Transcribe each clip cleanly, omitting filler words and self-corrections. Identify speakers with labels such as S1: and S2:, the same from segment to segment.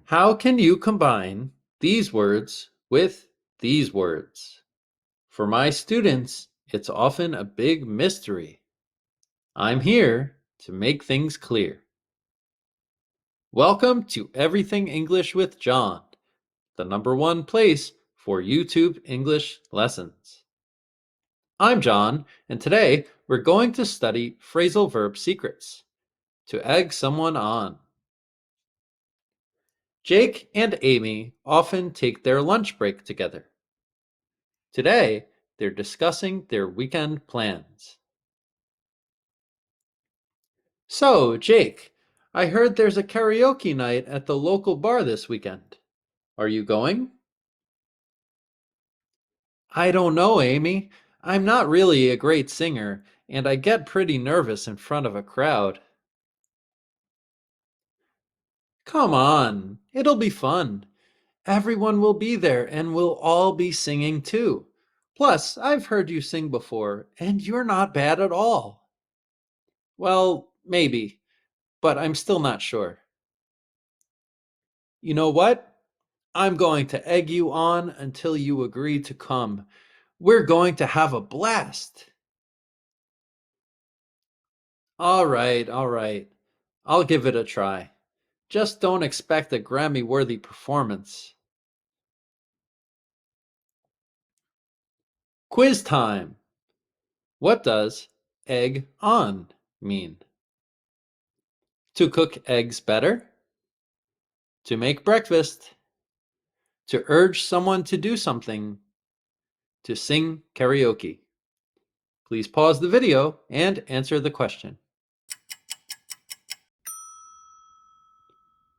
S1: How can you combine these words with these words? For my students, it's often a big mystery. I'm here to make things clear. Welcome to Everything English with John, the #1 place for YouTube English lessons. I'm John, and today we're going to study phrasal verb secrets. To egg someone on. Jake and Amy often take their lunch break together. Today, they're discussing their weekend plans. So, Jake, I heard there's a karaoke night at the local bar this weekend. Are you going? I don't know, Amy. I'm not really a great singer, and I get pretty nervous in front of a crowd. Come on, it'll be fun. Everyone will be there and we'll all be singing too. Plus, I've heard you sing before, and you're not bad at all. Well, maybe, but I'm still not sure. You know what? I'm going to egg you on until you agree to come. We're going to have a blast. All right, all right. I'll give it a try. Just don't expect a Grammy-worthy performance. Quiz time. What does egg on mean? To cook eggs better? To make breakfast? To urge someone to do something? To sing karaoke? Please pause the video and answer the question.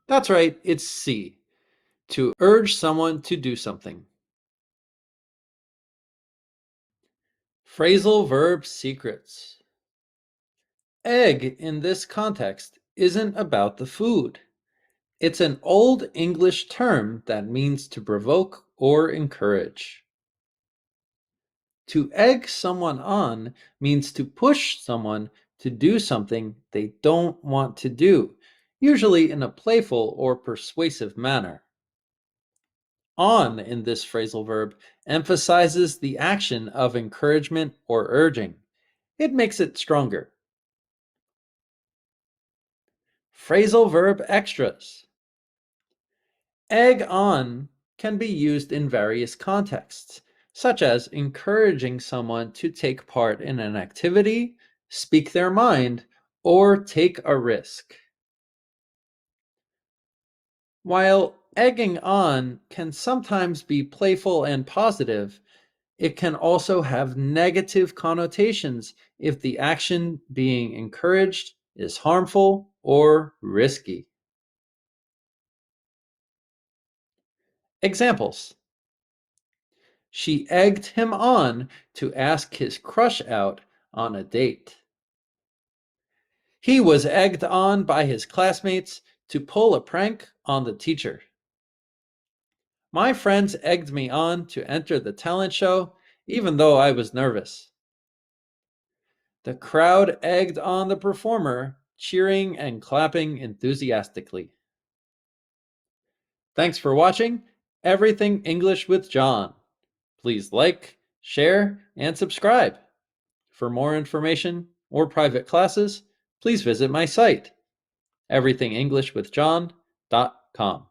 S1: That's right, it's C. To urge someone to do something. Phrasal verb secrets. Egg in this context isn't about the food. It's an old English term that means to provoke or encourage. To egg someone on means to push someone to do something they don't want to do, usually in a playful or persuasive manner. On in this phrasal verb emphasizes the action of encouragement or urging. It makes it stronger. Phrasal verb extras. Egg on can be used in various contexts, such as encouraging someone to take part in an activity, speak their mind, or take a risk. While egging on can sometimes be playful and positive, it can also have negative connotations if the action being encouraged is harmful or risky. Examples. She egged him on to ask his crush out on a date. He was egged on by his classmates to pull a prank on the teacher. My friends egged me on to enter the talent show, even though I was nervous. The crowd egged on the performer, cheering and clapping enthusiastically. Thanks for watching Everything English with John. Please like, share, and subscribe. For more information or private classes, please visit my site, everythingenglishwithjohn.com.